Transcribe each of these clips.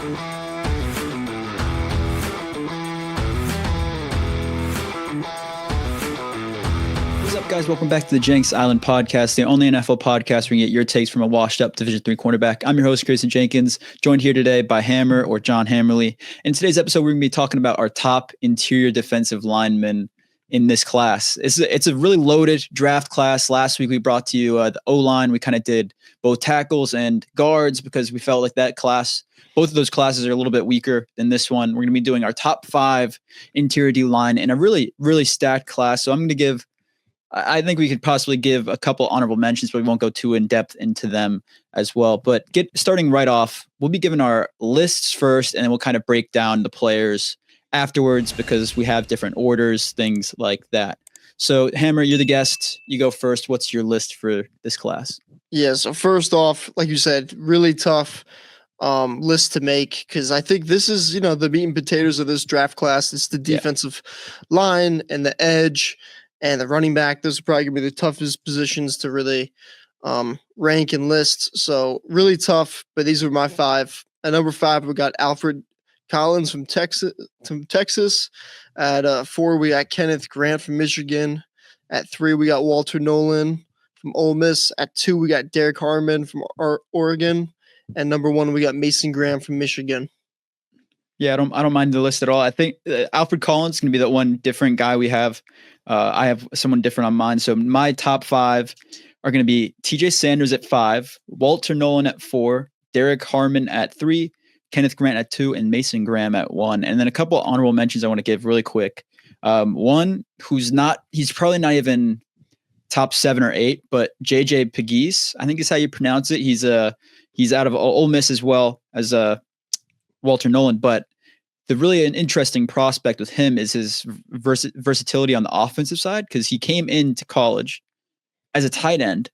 What's up, guys? Welcome back to the Jenks Island podcast, the only NFL podcast where you get your takes from a washed-up Division III cornerback. I'm your host, Grayson Jenkins, joined here today by Hammer or John Hammerly. In today's episode, we're going to be talking about our top interior defensive linemen in this class. It's a really loaded draft class. Last week, we brought to you the O-line. We kind of did both tackles and guards because we felt like that class, both of those classes are a little bit weaker than this one. We're going to be doing our top 5 interior D-line in a really, really stacked class. So I'm going to I think we could possibly give a couple honorable mentions, but we won't go too in depth into them as well. But starting right off, we'll be giving our lists first, and then we'll kind of break down the players afterwards because we have different orders, things like that. So, Hammer, you're the guest. You go first. What's your list for this class? Yeah, so first off, like you said, really tough list to make because I think this is, the meat and potatoes of this draft class. It's the defensive line and the edge and the running back. Those are probably going to be the toughest positions to really rank and list. So really tough, but these are my 5. At number 5, we got Alfred Collins from Texas. At 4, we got Kenneth Grant from Michigan. At 3, we got Walter Nolen from Ole Miss. At 2, we got Derrick Harmon from Oregon. And number 1, we got Mason Graham from Michigan. Yeah, I don't mind the list at all. I think Alfred Collins is going to be the one different guy we have. I have someone different on mine. So my top 5 are going to be TJ Sanders at 5, Walter Nolen at 4, Derrick Harmon at 3, Kenneth Grant at 2, and Mason Graham at 1. And then a couple honorable mentions I want to give really quick. One he's probably not even top 7 or 8, but JJ Pegues, I think is how you pronounce it. He's out of Ole Miss as well as Walter Nolen, but an interesting prospect with him is his versatility on the offensive side, because he came into college as a tight end,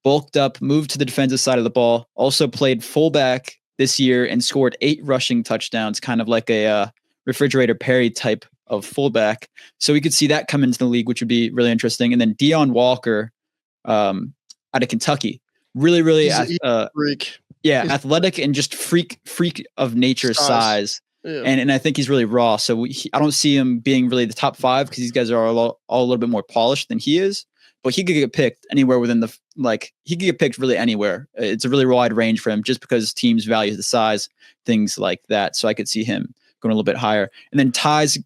bulked up, moved to the defensive side of the ball, also played fullback this year and scored 8 rushing touchdowns, kind of like a Refrigerator Perry type of fullback. So we could see that come into the league, which would be really interesting. And then Deion Walker out of Kentucky, really freak. Yeah, athletic and just freak of nature size. Yeah. And I think he's really raw. So I don't see him being really the top 5 because these guys are all a little bit more polished than he is. But he could get picked anywhere within he could get picked really anywhere. It's a really wide range for him just because teams value the size, things like that. So I could see him going a little bit higher. And then Ty's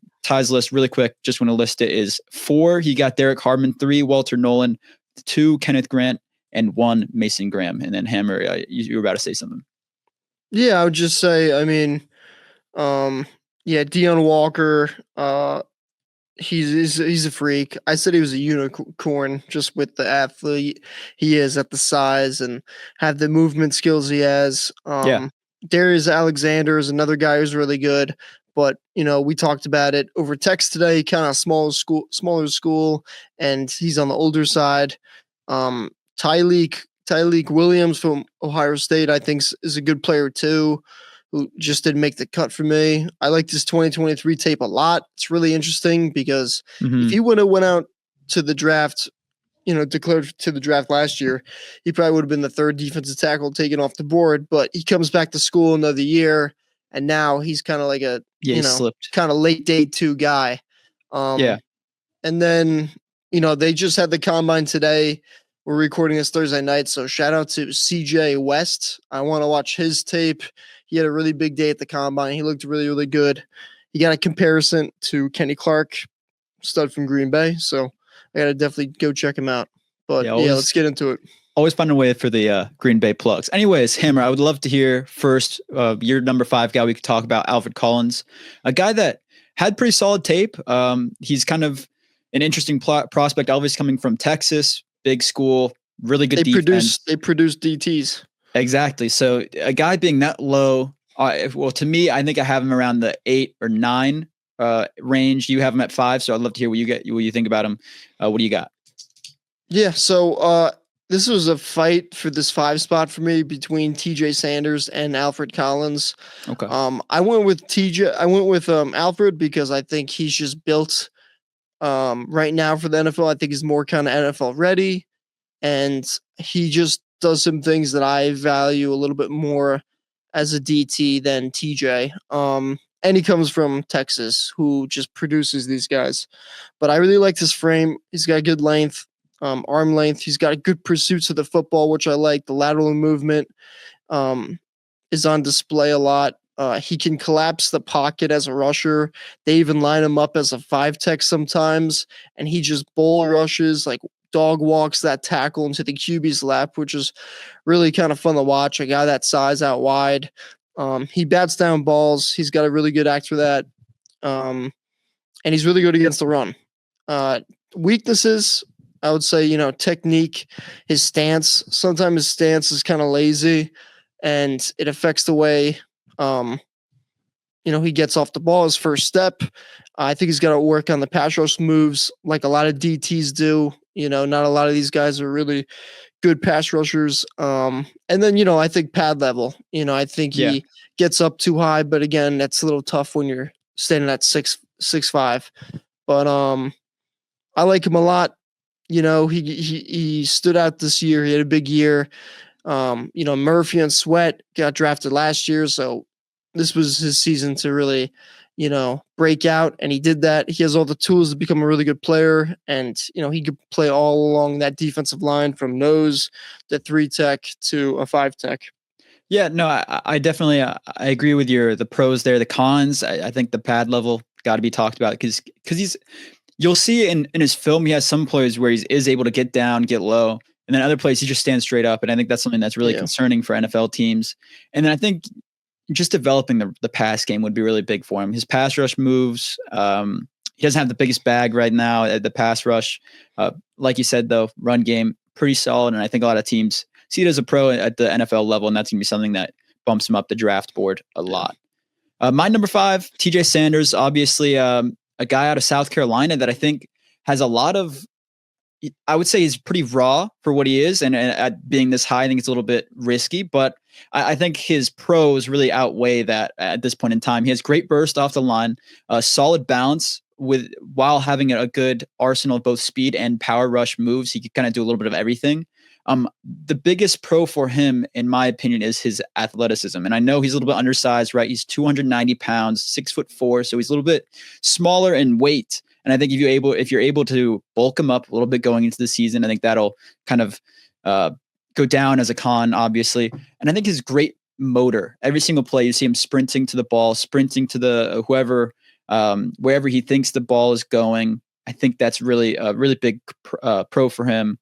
list really quick, just want to list it, is 4, he got Derrick Harmon, 3, Walter Nolen, 2, Kenneth Grant, and 1, Mason Graham. And then Hammer, you were about to say something. Yeah, I would just say, Deion Walker, he's a freak. I said he was a unicorn just with the athlete he is at the size and have the movement skills he has. Darius Alexander is another guy who's really good, but we talked about it over text today, kind of smaller school, and he's on the older side. Tyleik Williams from Ohio State, I think, is a good player too, who just didn't make the cut for me. I like this 2023 tape a lot. It's really interesting because if he would have went out to the draft, declared to the draft last year, he probably would have been the 3rd defensive tackle taken off the board. But he comes back to school another year, and now he's kind of like kind of late day 2 guy. And then they just had the combine today. We're recording this Thursday night, so shout out to CJ West. I want to watch his tape. He had a really big day at the combine. He looked really, really good. He got a comparison to Kenny Clark, stud from Green Bay. So I got to definitely go check him out. But let's get into it. Always find a way for the Green Bay plugs. Anyways, Hammer, I would love to hear first your number 5 guy. We could talk about Alfred Collins, a guy that had pretty solid tape. He's kind of an interesting prospect, obviously coming from Texas. Big school, really good defense. They produce DTs. Exactly. So a guy being that low, to me, I think I have him around the 8 or 9 range. You have him at 5, so I'd love to hear what you think about him. What do you got? Yeah, so this was a fight for this 5 spot for me between TJ Sanders and Alfred Collins. Okay. I went with Alfred because I think he's just built right now for the NFL. I think he's more kind of NFL ready, and he just does some things that I value a little bit more as a DT than TJ. And he comes from Texas, who just produces these guys. But I really like his frame. He's got good length, arm length. He's got good pursuits of the football, which I like. The lateral movement is on display a lot. He can collapse the pocket as a rusher. They even line him up as a 5-tech sometimes, and he just bull rushes, like dog walks that tackle into the QB's lap, which is really kind of fun to watch. A guy that size out wide. He bats down balls. He's got a really good act for that. And he's really good against the run. Weaknesses, I would say, technique, his stance. Sometimes his stance is kind of lazy, and it affects the way, he gets off the ball, his first step. I think he's got to work on the pass rush moves like a lot of DTs do. Not a lot of these guys are really good pass rushers. And then, I think pad level, I think he gets up too high, but again, that's a little tough when you're standing at 6'5". But I like him a lot. He stood out this year. He had a big year. Murphy and Sweat got drafted last year, so this was his season to really, break out, and he did that. He has all the tools to become a really good player, and he could play all along that defensive line from nose to 3-tech to a 5-tech. Yeah, no, I definitely I agree with the pros there. The cons, I think the pad level got to be talked about because you'll see in his film he has some plays where he is able to get down, get low, and then other plays he just stands straight up, and I think that's something that's really concerning for NFL teams. And then I think just developing the pass game would be really big for him. His pass rush moves. He doesn't have the biggest bag right now at the pass rush. Like you said, though, run game pretty solid, and I think a lot of teams see it as a pro at the NFL level, and that's going to be something that bumps him up the draft board a lot. My number 5, TJ Sanders, obviously a guy out of South Carolina that I think has a lot of, I would say he's pretty raw for what he is, and at being this high, I think it's a little bit risky, but I think his pros really outweigh that at this point in time. He has great burst off the line, solid balance while having a good arsenal of both speed and power rush moves. He could kind of do a little bit of everything. The biggest pro for him, in my opinion, is his athleticism. And I know he's a little bit undersized, right? He's 290 pounds, 6'4", so he's a little bit smaller in weight. And I think if you're able to bulk him up a little bit going into the season, I think that'll kind of go down as a con, obviously. And I think his great motor, every single play, you see him sprinting to the ball, sprinting to the whoever, wherever he thinks the ball is going. I think that's really a really big pro for him.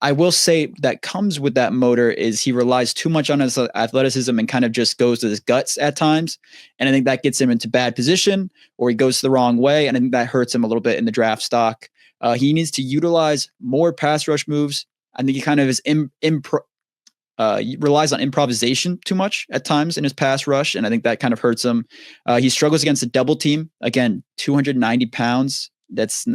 I will say that comes with that motor is he relies too much on his athleticism and kind of just goes to his guts at times. And I think that gets him into bad position, or he goes the wrong way. And I think that hurts him a little bit in the draft stock. He needs to utilize more pass rush moves. I think he kind of is relies on improvisation too much at times in his pass rush. And I think that kind of hurts him. He struggles against a double team. Again, 290 pounds. That's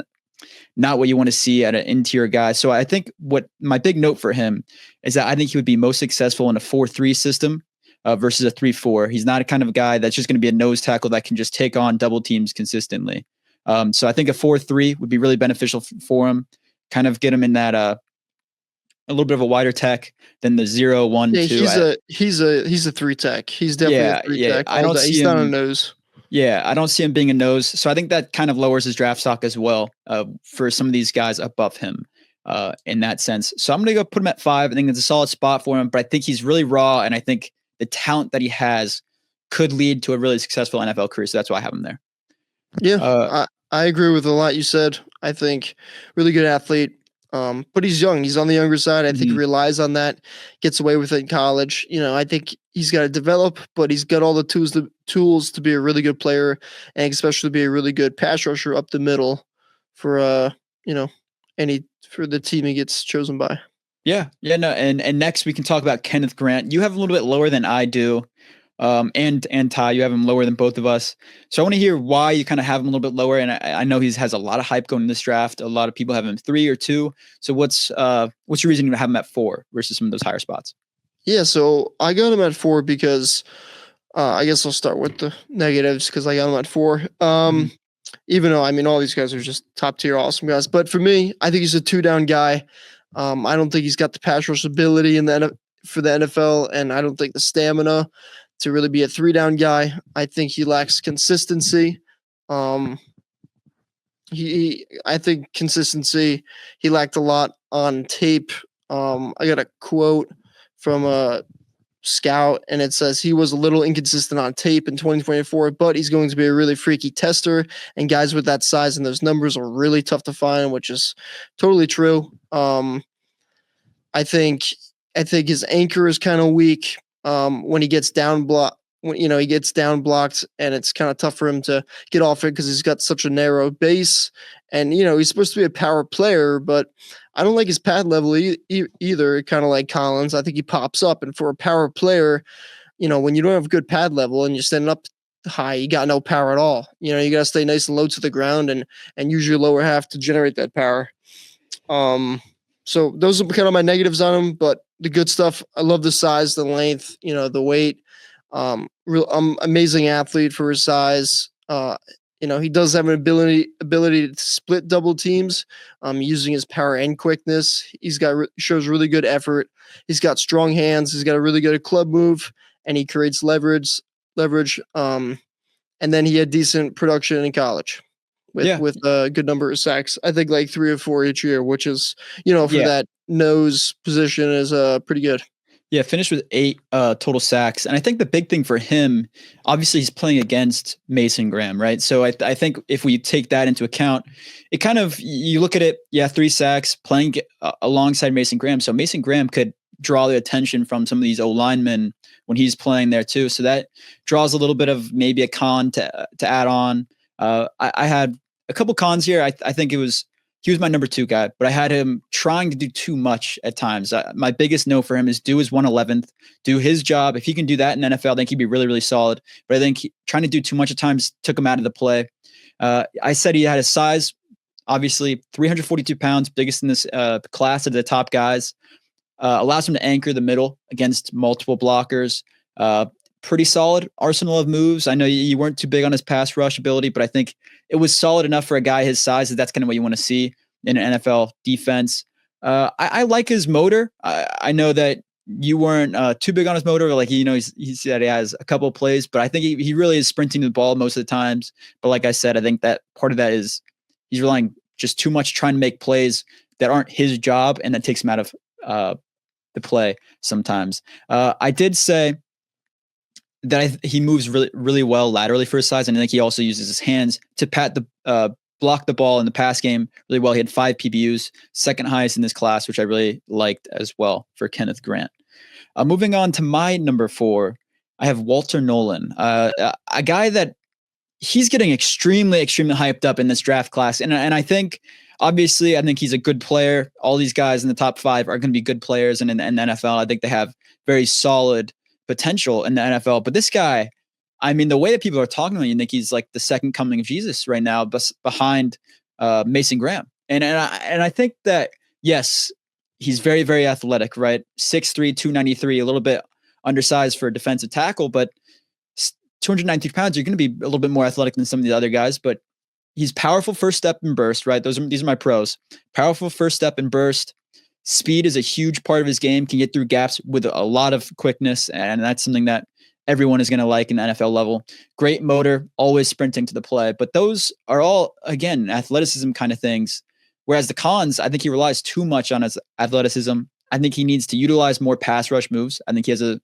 not what you want to see at an interior guy. So I think what my big note for him is that I think he would be most successful in a 4-3 system versus a 3-4. He's not a kind of guy that's just going to be a nose tackle that can just take on double teams consistently. So I think a 4-3 would be really beneficial for him. Kind of get him in that a little bit of a wider tech than the 0-1-2. Yeah, he's a 3-tech. He's definitely a 3-tech. I don't see he's him, not a nose. Yeah, I don't see him being a nose. So I think that kind of lowers his draft stock as well for some of these guys above him in that sense. So I'm going to go put him at 5. I think it's a solid spot for him, but I think he's really raw, and I think the talent that he has could lead to a really successful NFL career. So that's why I have him there. Yeah, I agree with a lot you said. I think really good athlete. But he's young. He's on the younger side. I think he relies on that, gets away with it in college. I think he's got to develop, but he's got all the tools to be a really good player, and especially to be a really good pass rusher up the middle for for the team he gets chosen by. Yeah. No. And next we can talk about Kenneth Grant. You have a little bit lower than I do. And Ty, you have him lower than both of us. So I want to hear why you kind of have him a little bit lower. And I know he has a lot of hype going in this draft. A lot of people have him 3 or 2. So what's your reason to have him at 4 versus some of those higher spots? Yeah, so I got him at 4 because I guess I'll start with the negatives because I got him at 4. Even though, all these guys are just top tier, awesome guys. But for me, I think he's a 2-down guy. I don't think he's got the pass rush ability in for the NFL, and I don't think the stamina to really be a 3-down guy. I think he lacks consistency. I think consistency, he lacked a lot on tape. I got a quote from a scout, and it says he was a little inconsistent on tape in 2024, but he's going to be a really freaky tester, and guys with that size and those numbers are really tough to find, which is totally true. I think his anchor is kind of weak when he gets down block. When he gets down blocked, and it's kind of tough for him to get off it because he's got such a narrow base. And he's supposed to be a power player, but I don't like his pad level either. Kind of like Collins, I think he pops up. And for a power player, when you don't have good pad level and you're standing up high, you got no power at all. You got to stay nice and low to the ground and use your lower half to generate that power. So those are kind of my negatives on him, but the good stuff, I love the size, the length, the weight. Amazing athlete for his size. He does have an ability to split double teams, using his power and quickness. Shows really good effort. He's got strong hands. He's got a really good club move, and he creates leverage. And then he had decent production in college with a good number of sacks. I think like 3 or 4 each year, which is for that nose position is pretty good. Yeah, finished with 8 total sacks. And I think the big thing for him, obviously he's playing against Mason Graham, right? So I think if we take that into account, it kind of, you look at it, 3 sacks playing alongside Mason Graham. So Mason Graham could draw the attention from some of these linemen when he's playing there too. So that draws a little bit of maybe a con to add on. I had a couple cons here. I think he was my number 2 guy, but I had him trying to do too much at times. My biggest note for him is do his 111th, do his job. If he can do that in NFL, I think he'd be really, really solid. But I think trying to do too much at times took him out of the play. I said he had his size, obviously 342 pounds, biggest in this class of the top guys. Allows him to anchor the middle against multiple blockers. Pretty solid arsenal of moves. I know you weren't too big on his pass rush ability, but I think it was solid enough for a guy his size that that's kind of what you want to see in an NFL defense. I like his motor. I know that you weren't too big on his motor. Like, he said he has a couple of plays, but I think he really is sprinting the ball most of the times. But like I said, I think that part of that is he's relying just too much trying to make plays that aren't his job, and that takes him out of the play sometimes. I did say that he moves really, really well laterally for his size, and I think he also uses his hands to block the ball in the pass game really well. He had 5 PBUs, second highest in this class, which I really liked as well for Kenneth Grant. Moving on to my number 4, I have Walter Nolen, a guy that he's getting extremely, extremely hyped up in this draft class, and I think. Obviously, I think he's a good player. All these guys in the top 5 are going to be good players, and in the NFL, I think they have very solid potential in the NFL. But this guy, I mean, the way that people are talking about him, you think he's like the second coming of Jesus right now, behind Mason Graham. And I think that, yes, he's very, very athletic, right? 6'3", 293, a little bit undersized for a defensive tackle, but 293 pounds, you're going to be a little bit more athletic than some of the other guys, but he's powerful first step and burst, right? These are my pros. Powerful first step and burst. Speed is a huge part of his game, can get through gaps with a lot of quickness, and that's something that everyone is going to like in the NFL level. Great motor, always sprinting to the play. But those are all, again, athleticism kind of things. Whereas the cons, I think he relies too much on his athleticism. I think he needs to utilize more pass rush moves. I think he has a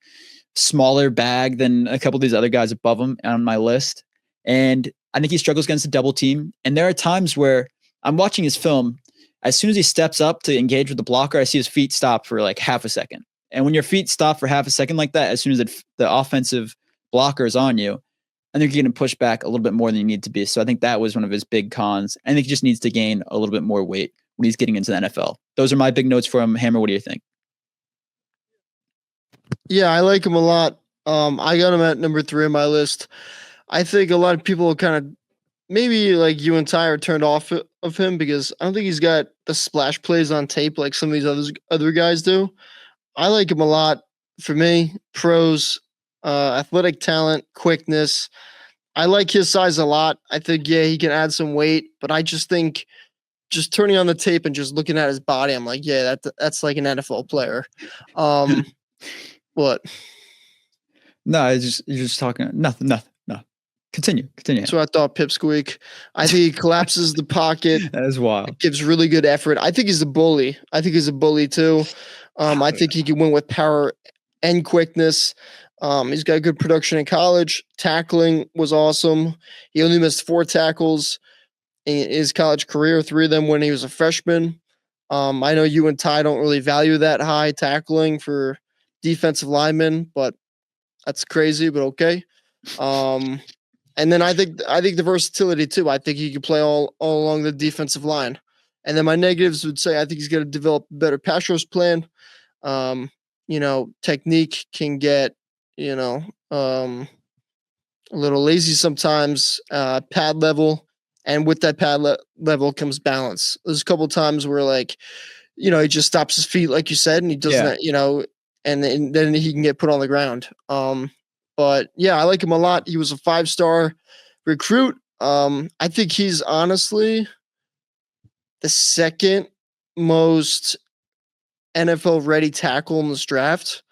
smaller bag than a couple of these other guys above him on my list. And I think he struggles against the double team. And there are times where I'm watching his film. As soon as he steps up to engage with the blocker, I see his feet stop for like half a second. And when your feet stop for half a second like that, as soon as the offensive blocker is on you, I think you're going to push back a little bit more than you need to be. So I think that was one of his big cons. I think he just needs to gain a little bit more weight when he's getting into the NFL. Those are my big notes for him. Hammer, what do you think? Yeah, I like him a lot. I got him at number 3 on my list. I think a lot of people kind of maybe like you and Ty are turned off of him because I don't think he's got the splash plays on tape like some of these other guys do. I like him a lot. For me, pros, athletic talent, quickness. I like his size a lot. I think, he can add some weight, but I just think just turning on the tape and just looking at his body, I'm like, that's like an NFL player. What? No, you're just talking nothing. No. Continue. So I thought Pipsqueak. I think he collapses the pocket. That is wild. Gives really good effort. I think he's a bully. Too. I think he can win with power and quickness. He's got good production in college. Tackling was awesome. He only missed 4 tackles in his college career, 3 of them when he was a freshman. I know you and Ty don't really value that high tackling for defensive linemen, but that's crazy, but okay. And then I think the versatility too. I think he can play all along the defensive line. And then my negatives would say I think he's going to develop a better pass rush plan. Technique can get, a little lazy sometimes. Pad level, and with that pad level comes balance. There's a couple times where he just stops his feet, like you said, and he doesn't, and then he can get put on the ground. But yeah, I like him a lot. He was a 5-star recruit. I think he's honestly the second most NFL ready tackle in this draft.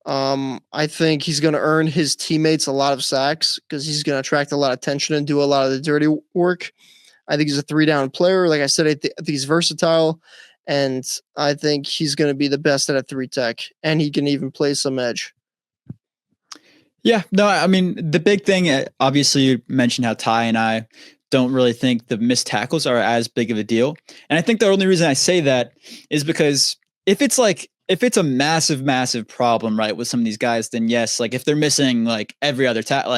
I think he's going to earn his teammates a lot of sacks because he's going to attract a lot of attention and do a lot of the dirty work. I think he's a 3-down player. Like I said, I think he's versatile, and I think he's going to be the best at a 3-tech, and he can even play some edge. Yeah, no, I mean, the big thing, obviously you mentioned how Ty and I don't really think the missed tackles are as big of a deal. And I think the only reason I say that is because if it's a massive, massive problem, right, with some of these guys, then yes, if they're missing every other tackle,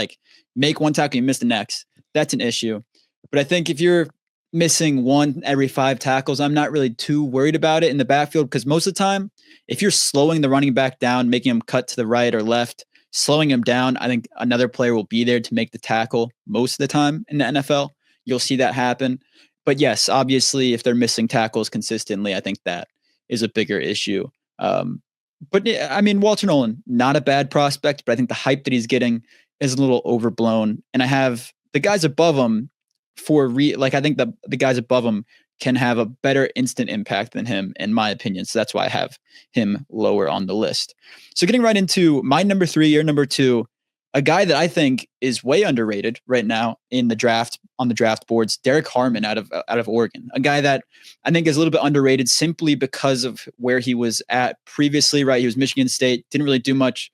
make one tackle, you miss the next, that's an issue. But I think if you're missing 1 every 5 tackles, I'm not really too worried about it in the backfield, because most of the time, if you're slowing the running back down, making him cut to the right or left, slowing him down, I think another player will be there to make the tackle most of the time in the NFL. You'll see that happen. But yes, obviously, if they're missing tackles consistently, I think that is a bigger issue. But I mean, Walter Nolen, not a bad prospect, but I think the hype that he's getting is a little overblown. And I have the guys above him I think the guys above him can have a better instant impact than him, in my opinion. So that's why I have him lower on the list. So getting right into my number 3, your number 2, a guy that I think is way underrated right now in the draft, on the draft boards, Derrick Harmon out of Oregon, a guy that I think is a little bit underrated simply because of where he was at previously, right? He was Michigan State, didn't really do much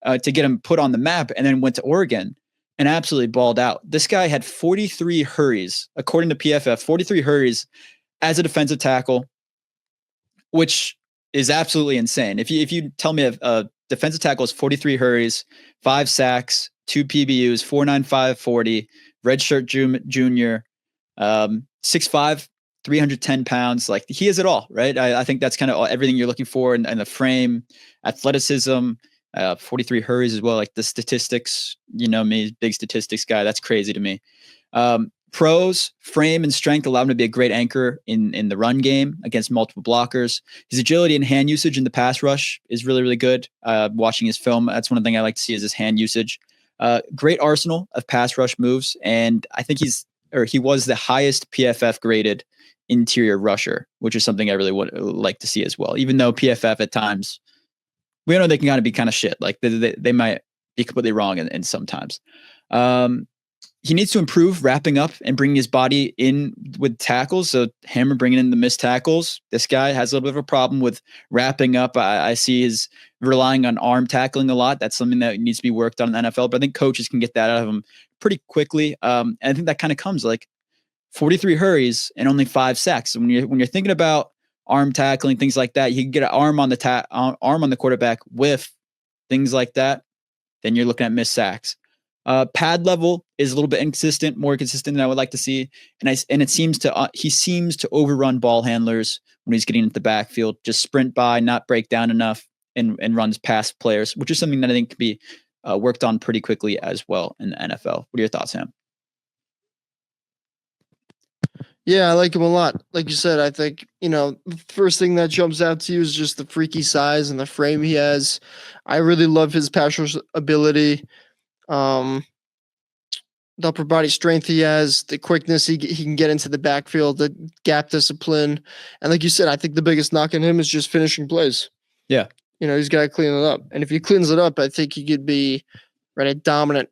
to get him put on the map, and then went to Oregon and absolutely balled out. This guy had 43 hurries, according to PFF, 43 hurries as a defensive tackle, which is absolutely insane. If you tell me a defensive tackle is 43 hurries, 5 sacks, 2 PBUs, 4.95 40, redshirt junior, 6'5", 310 pounds. He has it all, right? I think that's kind of everything you're looking for in the frame, athleticism, 43 hurries as well. The statistics, me, big statistics guy. That's crazy to me. Pros, frame and strength allow him to be a great anchor in the run game against multiple blockers. His agility and hand usage in the pass rush is really, really good. Watching his film, that's one thing I like to see is his hand usage. Great arsenal of pass rush moves, and I think he was the highest PFF graded interior rusher, which is something I really would like to see as well. Even though PFF at times, we know they can be kind of shit. They might be completely wrong in sometimes. He needs to improve wrapping up and bringing his body in with tackles. So Hammer bringing in the missed tackles. This guy has a little bit of a problem with wrapping up. I see his relying on arm tackling a lot. That's something that needs to be worked on in the NFL, but I think coaches can get that out of him pretty quickly. And I think that kind of comes 43 hurries and only 5 sacks. So when you're thinking about arm tackling, things like that, you can get an arm on the quarterback with things like that, then you're looking at missed sacks. Pad level is a little bit inconsistent, more consistent than I would like to see. And it seems to, he seems to overrun ball handlers when he's getting into the backfield, just sprint by, not break down enough and runs past players, which is something that I think could be worked on pretty quickly as well in the NFL. What are your thoughts, Sam? Yeah, I like him a lot. Like you said, I think, the first thing that jumps out to you is just the freaky size and the frame he has. I really love his pass rush ability. The upper body strength he has, the quickness he can get into the backfield, the gap discipline. And like you said, I think the biggest knock on him is just finishing plays. Yeah. He's got to clean it up. And if he cleans it up, I think he could be a dominant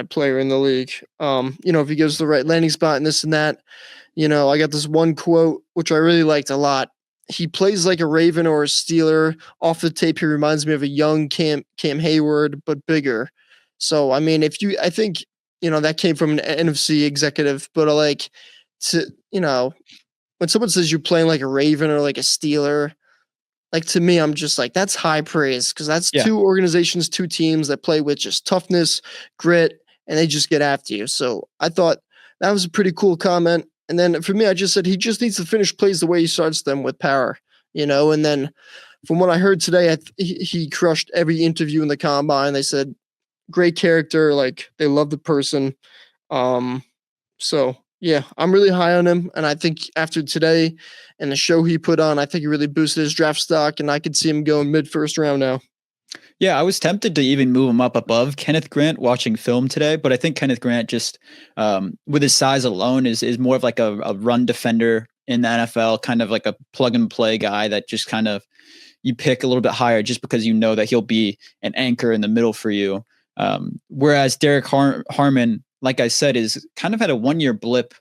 player in the league. If he gives the right landing spot and this and that. I got this one quote, which I really liked a lot. He plays like a Raven or a Steeler. Off the tape, he reminds me of a young Cam Hayward, but bigger. So, I mean, I think, that came from an NFC executive, but when someone says you're playing like a Raven or like a Steeler, like to me, I'm just like, that's high praise because that's two organizations, two teams that play with just toughness, grit, and they just get after you. So I thought that was a pretty cool comment. And then for me, I just said he just needs to finish plays the way he starts them with power, and then from what I heard today, he crushed every interview in the combine. They said, great character. Like they love the person. So yeah, I'm really high on him. And I think after today and the show he put on, I think he really boosted his draft stock and I could see him going mid-first round now. Yeah, I was tempted to even move him up above Kenneth Grant watching film today, but I think Kenneth Grant just with his size alone is more of like a run defender in the NFL, kind of like a plug and play guy that just kind of you pick a little bit higher just because you know that he'll be an anchor in the middle for you. Whereas Derrick Harmon, like I said, is kind of had a 1-year blip,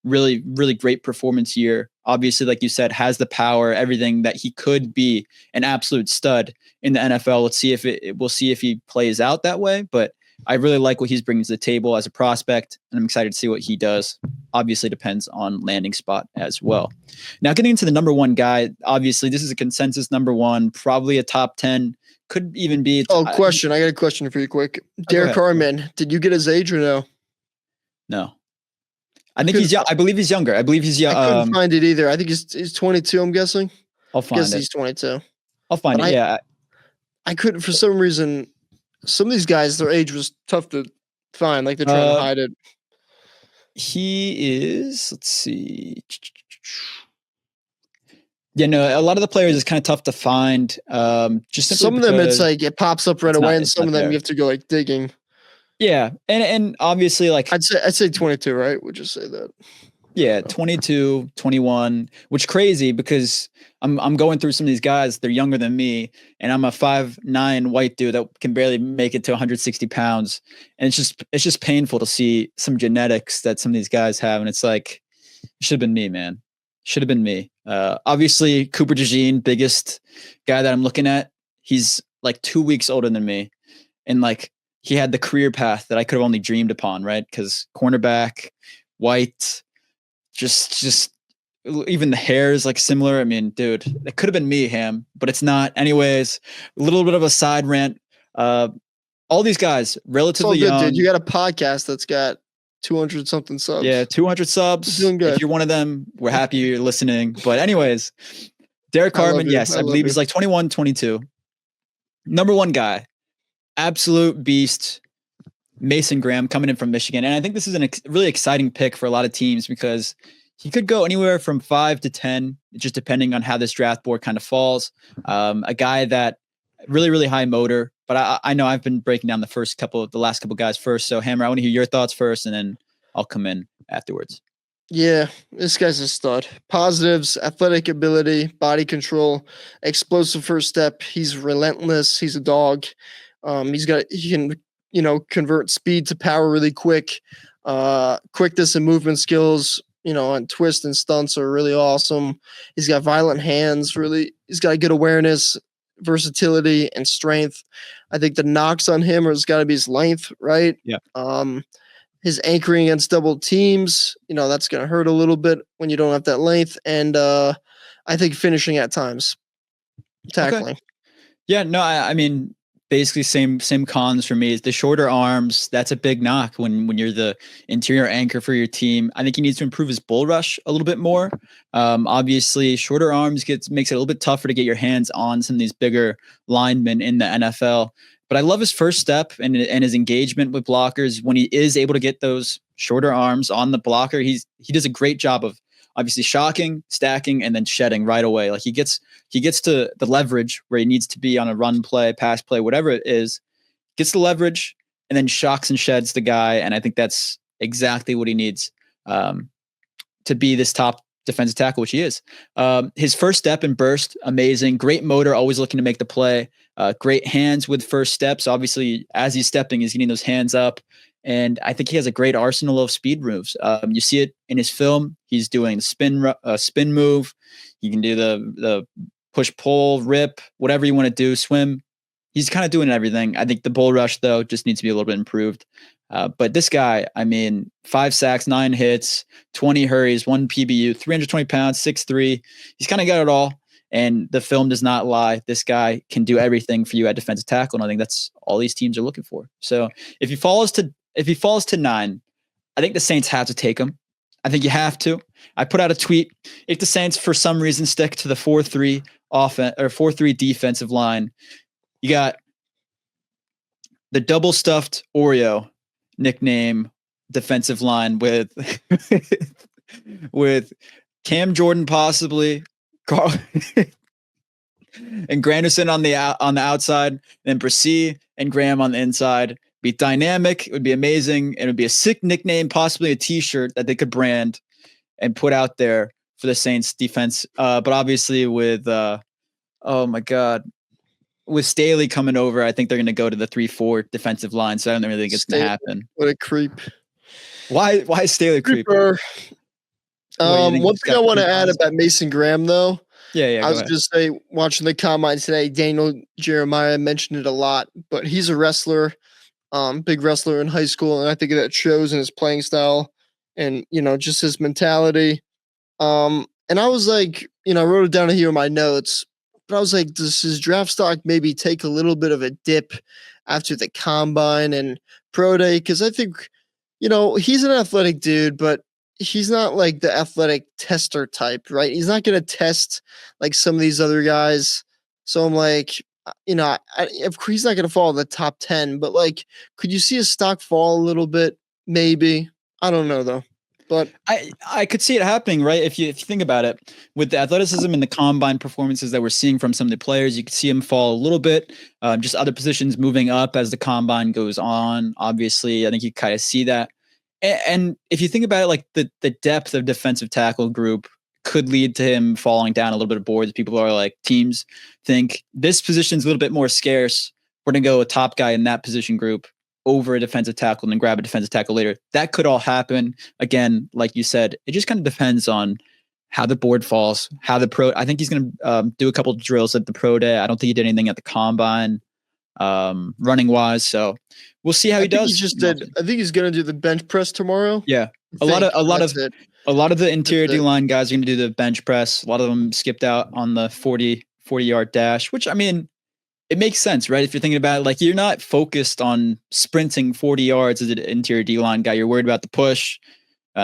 really, really great performance year. Obviously, like you said, has the power, everything that he could be an absolute stud in the NFL. We'll see if he plays out that way. But I really like what he's bringing to the table as a prospect, and I'm excited to see what he does. Obviously, depends on landing spot as well. Now, getting into the number one guy, obviously, this is a consensus number one, probably a top 10, could even be. Question. I got a question for you quick. Derrick Harmon, did you get his age or no? No. I think he's young. I believe he's younger. I believe he's young. I couldn't find it either. I think he's 22, I'm guessing. I'll find it. He's 22. I'll find it, yeah. I couldn't, for some reason, some of these guys, their age was tough to find. Like they're trying to hide it. He is, let's see. Yeah, no, a lot of the players is kind of tough to find. Just some of them, it's like it pops up right away, and some of them you have to go like digging. Yeah, and obviously, like I'd say 22, right? Would you say that? Yeah, 22, 21, which crazy because I'm going through some of these guys. They're younger than me, and I'm a 5'9" white dude that can barely make it to 160 pounds. And it's just painful to see some genetics that some of these guys have, and it's like it should have been me, man. Should have been me. Obviously, Cooper DeJean, biggest guy that I'm looking at. He's like 2 weeks older than me, and like he had the career path that I could have only dreamed upon, right? Because cornerback, white. Just even the hair is like similar. I mean, dude, it could have been me, Ham, but it's not. Anyways, a little bit of a side rant. All these guys, relatively young. Dude. You got a podcast that's got 200 something subs. Yeah, 200 subs. Doing good. If you're one of them, we're happy you're listening. But anyways, Derrick Harmon, yes, I believe he's like 21, 22. Number one guy, absolute beast. Mason Graham coming in from Michigan. And I think this is a really exciting pick for a lot of teams because he could go anywhere from 5 to 10, just depending on how this draft board kind of falls. A guy that really, really high motor, but I know I've been breaking down the last couple guys first. So Hammer, I want to hear your thoughts first, and then I'll come in afterwards. Yeah, this guy's a stud. Positives: athletic ability, body control, explosive first step. He's relentless. He's a dog. He can convert speed to power really quick. Quickness and movement skills, and twist and stunts are really awesome. He's got violent hands. He's got good awareness, versatility, and strength. I think the knocks on him has got to be his length, right? Yeah. His anchoring against double teams, that's going to hurt a little bit when you don't have that length. And I think finishing at times, tackling. Okay. Yeah, no, I mean, basically same cons for me. Is the shorter arms. That's a big knock when you're the interior anchor for your team. I think he needs to improve his bull rush a little bit more. Obviously, shorter arms makes it a little bit tougher to get your hands on some of these bigger linemen in the NFL. But I love his first step and his engagement with blockers. When he is able to get those shorter arms on the blocker, he does a great job of obviously shocking, stacking, and then shedding right away. Like he gets to the leverage where he needs to be on a run play, pass play, whatever it is, gets the leverage and then shocks and sheds the guy. And I think that's exactly what he needs to be this top defensive tackle, which he is. His first step and burst, amazing. Great motor, always looking to make the play. Great hands with first steps. Obviously, as he's stepping, he's getting those hands up. And I think he has a great arsenal of speed moves. You see it in his film. He's doing the spin move. He can do the push, pull, rip, whatever you want to do, swim. He's kind of doing everything. I think the bull rush, though, just needs to be a little bit improved. But this guy, I mean, 5 sacks, 9 hits, 20 hurries, 1 PBU, 320 pounds, 6'3". He's kind of got it all. And the film does not lie. This guy can do everything for you at defensive tackle. And I think that's all these teams are looking for. So if he falls to 9, I think the Saints have to take him. I think you have to. I put out a tweet. If the Saints, for some reason, stick to the 4-3 offense or 4-3 defensive line, you got the double stuffed Oreo nickname defensive line with with Cam Jordan possibly, Carl and Granderson on the outside, then Brissy and Graham on the inside. Be dynamic. It would be amazing. It would be a sick nickname, possibly a T-shirt that they could brand and put out there for the Saints defense. But obviously with oh my God, with Staley coming over, I think they're going to go to the 3-4 defensive line. So I don't really think it's going to happen. What a creep. Why is Staley creeper? One thing I want to add about Mason Graham, though. Yeah. I was just say, watching the combine today, Daniel Jeremiah mentioned it a lot, but he's a wrestler, big wrestler in high school, and I think that shows in his playing style and, just his mentality. And I was like, I wrote it down here in my notes, but I was like, does his draft stock maybe take a little bit of a dip after the combine and pro day? Because I think, he's an athletic dude, but he's not like the athletic tester type, right? He's not going to test like some of these other guys. So I'm like, of course he's not going to fall in the top 10, but like, could you see his stock fall a little bit? Maybe. I don't know though. But I could see it happening, right? If you think about it, with the athleticism and the combine performances that we're seeing from some of the players, you could see him fall a little bit. Just other positions moving up as the combine goes on. Obviously, I think you kind of see that. And if you think about it, like the depth of defensive tackle group could lead to him falling down a little bit of boards. People are like, teams think this position's a little bit more scarce. We're going to go a top guy in that position group over a defensive tackle and then grab a defensive tackle later. That could all happen. Again, like you said, it just kind of depends on how the board falls, I think he's going to do a couple of drills at the pro day. I don't think he did anything at the combine running wise. So we'll see how he does. I think he's going to do the bench press tomorrow. Yeah. A lot of the interior D-line guys are going to do the bench press. A lot of them skipped out on the 40-yard dash, which, I mean, it makes sense, right? If you're thinking about it, like, you're not focused on sprinting 40 yards as an interior D-line guy. You're worried about the push,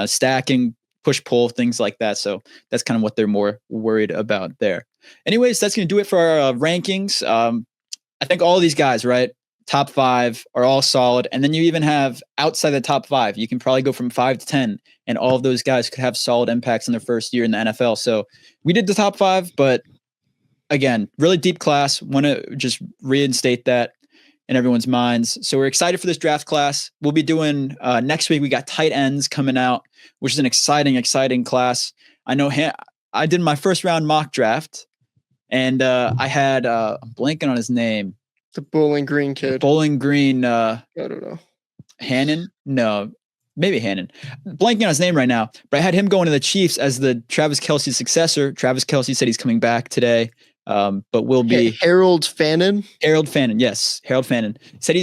stacking, push-pull, things like that. So that's kind of what they're more worried about there. Anyways, that's going to do it for our rankings. I think all these guys, right, top 5 are all solid. And then you even have outside the top 5, you can probably go from 5 to 10, and all of those guys could have solid impacts in their first year in the NFL. So we did the top 5, but again, really deep class. Want to just reinstate that in everyone's minds. So we're excited for this draft class. We'll be doing next week. We got tight ends coming out, which is an exciting class. I know I did my first round mock draft, and I had I'm blanking on his name. The Bowling Green kid. Bowling Green. I don't know. Hannon? No, maybe Hannon. Blanking on his name right now. But I had him going to the Chiefs as the Travis Kelce successor. Travis Kelce said he's coming back today. But will be Harold Fannin. Yes. Harold Fannin said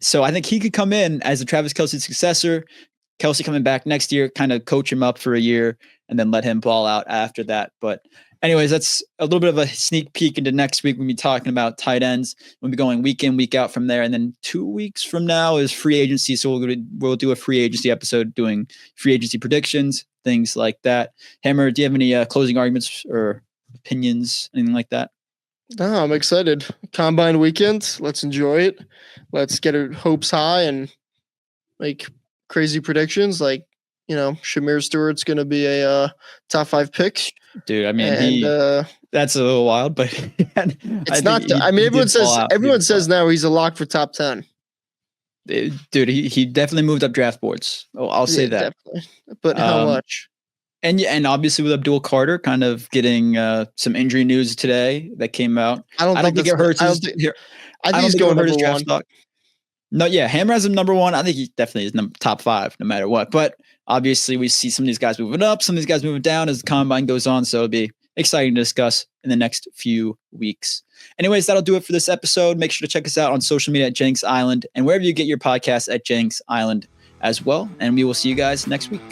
so I think he could come in as the Travis Kelce successor. Kelce coming back next year, kind of coach him up for a year and then let him ball out after that. But anyways, that's a little bit of a sneak peek into next week. We'll be talking about tight ends. We'll be going week in, week out from there. And then 2 weeks from now is free agency. So we'll do a free agency episode doing free agency predictions, things like that. Hammer, do you have any closing arguments or opinions, anything like that? No, I'm excited. Combine weekend. Let's enjoy it. Let's get our hopes high and make crazy predictions. Like, Shamir Stewart's going to be a top 5 pick. Dude, I mean, that's a little wild, but it's not. Everyone says now he's a lock for top 10. Dude, he definitely moved up draft boards. Oh, I'll say that. Definitely. But how much? And obviously with Abdul Carter kind of getting some injury news today that came out. I don't think it hurts his. I think he's going number one. No, yeah, Hammer has him number one. I think he definitely is top 5 no matter what. But obviously we see some of these guys moving up, some of these guys moving down as the combine goes on. So it'll be exciting to discuss in the next few weeks. Anyways, that'll do it for this episode. Make sure to check us out on social media at Jenks Island and wherever you get your podcasts at Jenks Island as well. And we will see you guys next week.